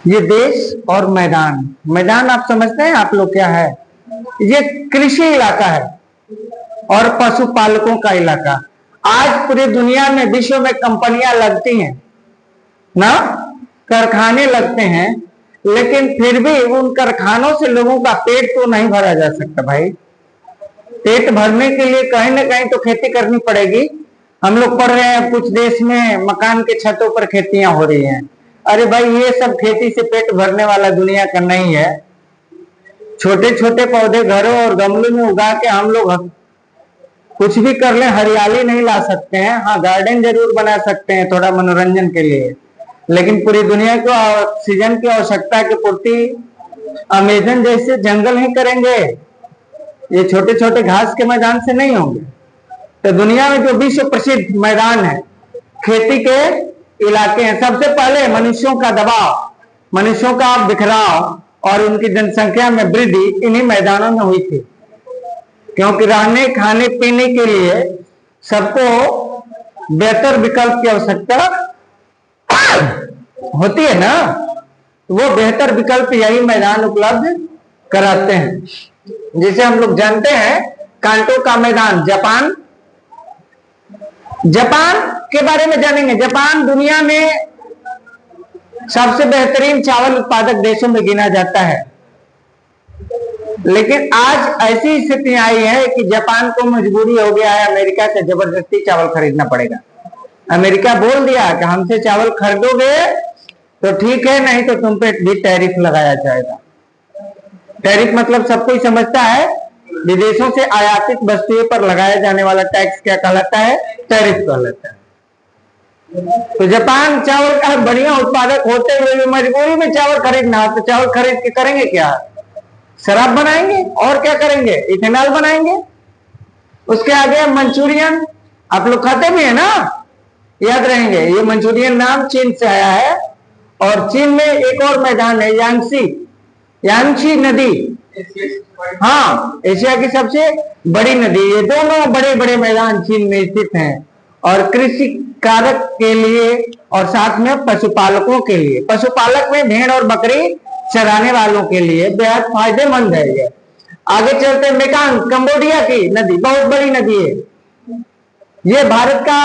ये देश और मैदान, मैदान आप समझते हैं आप लोग क्या है? ये कृषि इलाका है और पशुपालकों का इलाका। आज पूरी दुनिया में, विश्व में कंपनियां लगती हैं ना, कारखाने लगते हैं, लेकिन फिर भी उन कारखानों से लोगों का पेट तो नहीं भरा जा सकता भाई। पेट भरने के लिए कहीं ना कहीं तो खेती करनी पड़ेगी। हम लोग पढ़ रहे हैं कुछ देश में मकान के छतों पर खेतियां हो रही हैं। अरे भाई, ये सब खेती से पेट भरने वाला दुनिया का नहीं है। छोटे छोटे पौधे घरों और गमलों में उगा के हम लोग कुछ भी कर लें, हरियाली नहीं ला सकते हैं। हाँ, गार्डन जरूर बना सकते हैं थोड़ा मनोरंजन के लिए, लेकिन पूरी दुनिया को ऑक्सीजन की आवश्यकता की पूर्ति अमेजन जैसे जंगल ही करेंगे। ये छोटे छोटे घास के मैदान से नहीं होंगे। तो दुनिया में जो विश्व प्रसिद्ध मैदान है, खेती के इलाके हैं, सबसे पहले मनुष्यों का दबाव, मनुष्यों का बिखराव और उनकी जनसंख्या में वृद्धि इन्हीं मैदानों में हुई थी। क्योंकि रहने खाने पीने के लिए सबको बेहतर विकल्प की आवश्यकता होती है ना, वो बेहतर विकल्प यही मैदान उपलब्ध कराते हैं। जिसे हम लोग जानते हैं कांटो का मैदान। जापान, जापान के बारे में जानेंगे। जापान दुनिया में सबसे बेहतरीन चावल उत्पादक देशों में गिना जाता है, लेकिन आज ऐसी स्थिति आई है कि जापान को मजबूरी हो गया है अमेरिका से जबरदस्ती चावल खरीदना पड़ेगा। अमेरिका बोल दिया कि हमसे चावल खरीदोगे तो ठीक है, नहीं तो तुम पे भी टैरिफ लगाया जाएगा। टैरिफ मतलब सब कोई समझता है, विदेशों से आयातित वस्तुओं पर लगाया जाने वाला टैक्स क्या कहलाता है? टैरिफ कहलाता है। तो जापान चावल का बढ़िया उत्पादक होते हुए भी मजबूरी में चावल खरीदना, तो चावल खरीद के करेंगे क्या? शराब बनाएंगे और क्या करेंगे? इथेनॉल बनाएंगे। उसके आगे मंचूरियन, आप लोग खाते भी है ना, याद रहेंगे। ये मंचूरियन नाम चीन से आया है। और चीन में एक और मैदान है, यांगशी नदी। हाँ, एशिया की सबसे बड़ी नदी। ये दोनों बड़े बड़े मैदान चीन में स्थित हैं और कृषि कारक के लिए और साथ में पशुपालकों के लिए, पशुपालक में भेड़ और बकरी चराने वालों के लिए बेहद फायदेमंद है ये। आगे चलते, मेकांग, कंबोडिया की नदी, बहुत बड़ी नदी है। ये भारत का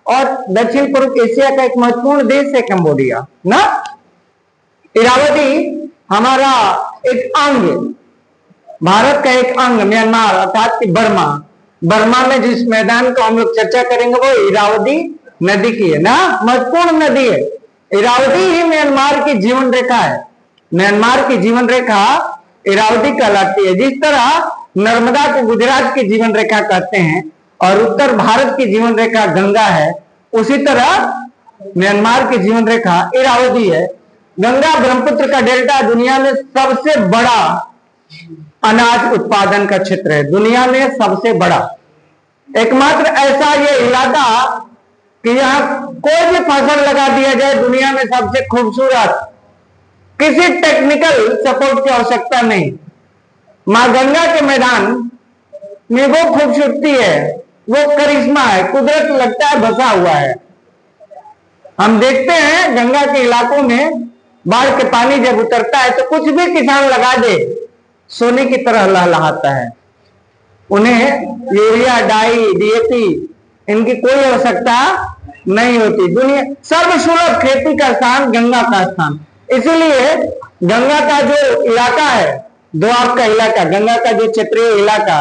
और दक्षिण पूर्व एशिया का एक महत्वपूर्ण देश है कंबोडिया ना। इरावदी हमारा एक अंग, भारत का एक अंग, म्यांमार अर्थात कि बर्मा में जिस मैदान को हम लोग चर्चा करेंगे वो इरावदी नदी की है ना, महत्वपूर्ण नदी है। इरावदी ही म्यांमार की जीवन रेखा है। म्यांमार की जीवन रेखा इरावदी कहलाती है। जिस तरह नर्मदा को गुजरात की जीवन रेखा कहते हैं और उत्तर भारत की जीवन रेखा गंगा है, उसी तरह म्यांमार की जीवन रेखा इरावदी है। गंगा ब्रह्मपुत्र का डेल्टा दुनिया में सबसे बड़ा अनाज उत्पादन का क्षेत्र है, दुनिया में सबसे बड़ा। एकमात्र ऐसा ये इलाका कि यहाँ कोई भी फसल लगा दिया जाए, दुनिया में सबसे खूबसूरत, किसी टेक्निकल सपोर्ट की आवश्यकता नहीं। मां गंगा के मैदान में वो खूबसूरती है, वो करिश्मा है, कुदरत लगता है बसा हुआ है। हम देखते हैं गंगा के इलाकों में बाढ़ के पानी जब उतरता है तो कुछ भी किसान लगा दे, सोने की तरह लहलहाता है। उन्हें यूरिया, डाई, डीएपी इनकी कोई आवश्यकता नहीं होती। दुनिया सर्वसुलभ खेती का स्थान गंगा का स्थान। इसीलिए गंगा का जो इलाका है, दोआब का इलाका, गंगा का जो क्षेत्रीय इलाका,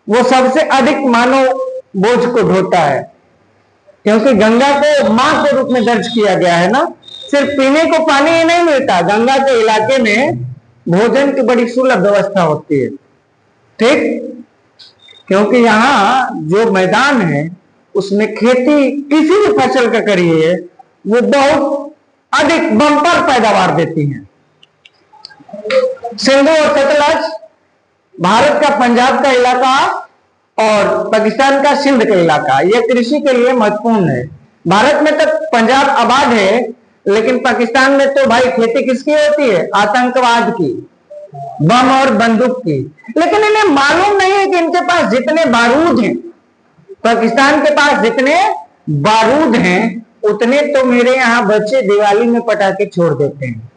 वो सबसे अधिक मानव बोझ को ढोता है, क्योंकि गंगा को मां के रूप में दर्ज किया गया है ना। सिर्फ पीने को पानी ही नहीं मिलता, गंगा के इलाके में भोजन की बड़ी सुलभ व्यवस्था होती है, ठीक। क्योंकि यहाँ जो मैदान है उसमें खेती किसी भी फसल का करिए वो बहुत अधिक बम्पर पैदावार देती हैं। सिंधु और सतलज, भारत का पंजाब का इलाका और पाकिस्तान का सिंध का इलाका, यह कृषि के लिए महत्वपूर्ण है। भारत में तो पंजाब आबाद है, लेकिन पाकिस्तान में तो भाई खेती किसकी होती है? आतंकवाद की, बम और बंदूक की। लेकिन इन्हें मालूम नहीं है कि इनके पास जितने बारूद हैं, पाकिस्तान के पास जितने बारूद हैं, उतने तो मेरे यहाँ बच्चे दिवाली में पटाखे छोड़ देते हैं।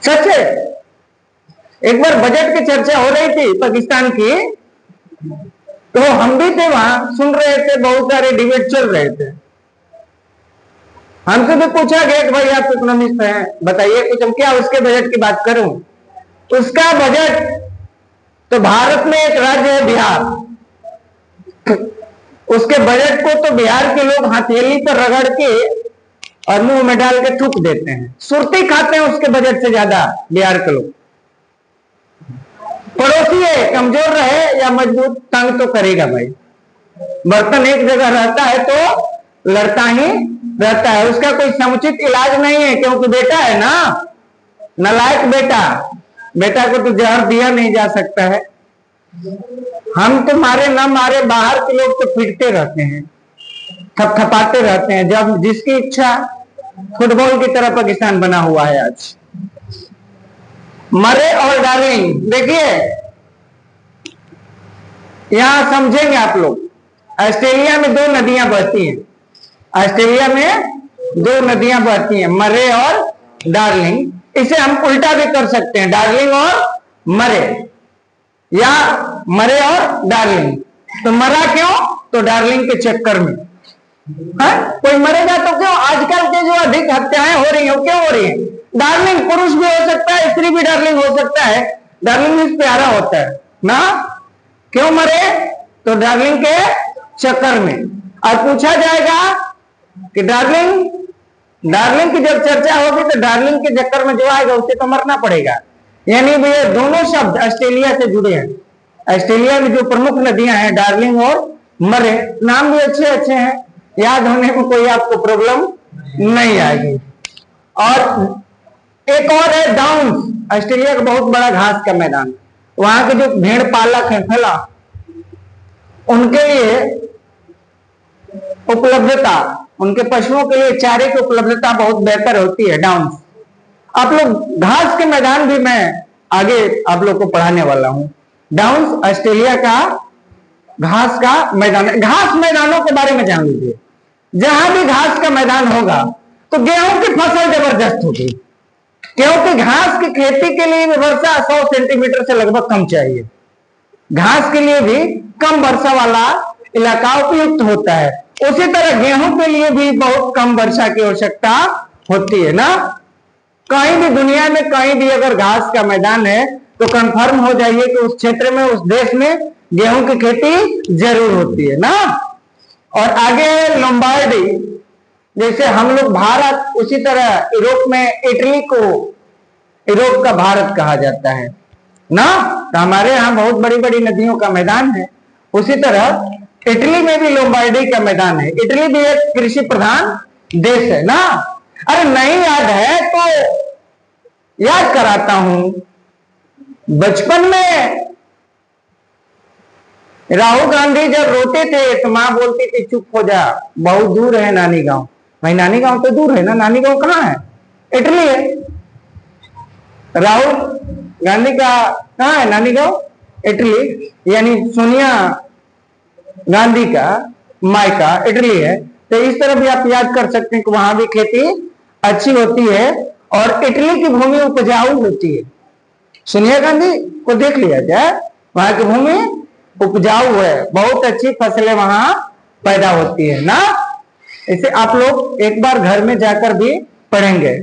सच है। एक बार बजट की चर्चा हो रही थी पाकिस्तान की, तो हम भी थे वहां, सुन रहे थे, बहुत सारे डिबेट चल रहे थे। हमसे भी पूछा गया कि भाई आप इकोनॉमिस्ट हैं, बताइए कुछ, हम क्या उसके बजट की बात करूं। उसका बजट तो भारत में एक राज्य है बिहार, उसके बजट को तो बिहार के लोग हथेली पर रगड़ के और मुंह में डाल के थूक देते हैं, सुर्ती खाते हैं उसके बजट से ज्यादा बिहार के लोग। पड़ोसी है, कमजोर रहे या मजबूत, तंग तो करेगा भाई। बर्तन एक जगह रहता है तो लड़ता ही रहता है, उसका कोई समुचित इलाज नहीं है, क्योंकि बेटा है ना, नालायक बेटा, बेटा को तो जहर दिया नहीं जा सकता है। हम तो मारे ना मारे, बाहर के लोग तो पीटते रहते हैं, थपथपाते रहते हैं, जब जिसकी इच्छा। फुटबॉल की तरह पाकिस्तान बना हुआ है आज। मरे और डार्लिंग, देखिए यहां समझेंगे आप लोग। ऑस्ट्रेलिया में 2 नदियां बहती हैं, ऑस्ट्रेलिया में 2 नदियां बहती हैं, मरे और डार्लिंग। इसे हम उल्टा भी कर सकते हैं, डार्लिंग और मरे, या मरे और डार्लिंग। तो मरा क्यों? तो डार्लिंग के चक्कर में। है? कोई मरेगा तो क्यों? आजकल के जो अधिक हत्याएं हो रही है, क्यों हो रही है? डार्लिंग पुरुष भी हो सकता है, स्त्री भी डार्लिंग हो सकता है, डार्लिंग भी प्यारा होता है ना। क्यों मरे? तो डार्लिंग के चक्कर में। और पूछा जाएगा कि डार्लिंग की जब चर्चा होगी तो डार्लिंग के चक्कर में जो आएगा उसे तो मरना पड़ेगा। यानी भैया दोनों शब्द ऑस्ट्रेलिया से जुड़े हैं। ऑस्ट्रेलिया में जो प्रमुख नदियां हैं, डार्लिंग और मरे, नाम भी अच्छे अच्छे हैं, याद होने में कोई आपको प्रॉब्लम नहीं आएगी। और एक और है डाउन्स, ऑस्ट्रेलिया का बहुत बड़ा घास का मैदान। वहां के जो भेड़ पालक हैं फला, उनके लिए उपलब्धता, उनके पशुओं के लिए चारे की उपलब्धता बहुत बेहतर होती है डाउन्स। आप लोग घास के मैदान भी मैं आगे आप लोग को पढ़ाने वाला हूं। डाउन्स ऑस्ट्रेलिया का घास का मैदान है। घास मैदानों के बारे में जान लीजिए, जहां भी घास का मैदान होगा तो गेहूं की फसल जबरदस्त होगी, क्योंकि घास की खेती के लिए भी वर्षा 100 सेंटीमीटर से लगभग कम चाहिए। घास के लिए भी कम वर्षा वाला इलाका उपयुक्त होता है। उसी तरह गेहूं के लिए भी बहुत कम वर्षा की आवश्यकता होती है ना। कहीं भी दुनिया में कहीं भी अगर घास का मैदान है तो कंफर्म हो जाइए कि उस क्षेत्र में, उस देश में गेहूं की खेती जरूर होती है ना। और आगे लोम्बार्डी, जैसे हम लोग भारत, उसी तरह यूरोप में इटली को यूरोप का भारत कहा जाता है ना। तो हमारे यहाँ बहुत बड़ी बड़ी नदियों का मैदान है। उसी तरह इटली में भी लोम्बार्डी का मैदान है। इटली भी एक कृषि प्रधान देश है ना। अरे नहीं याद है तो याद कराता हूं, बचपन में राहुल गांधी जब रोते थे तो मां बोलती थी चुप हो जा, बहुत दूर है नानी गांव। भाई नानी गांव तो दूर है ना, नानी गांव कहाँ है? इटली है। राहुल गांधी का कहाँ है नानी गांव? इटली। यानी सोनिया गांधी का मायका इटली है। तो इस तरह भी आप याद कर सकते हैं कि वहां भी खेती अच्छी होती है और इटली की भूमि उपजाऊ होती है। सोनिया गांधी को देख लिया जाए, वहां की भूमि उपजाऊ है, बहुत अच्छी फसलें वहां पैदा होती है ना। इसे आप लोग एक बार घर में जाकर भी पढ़ेंगे।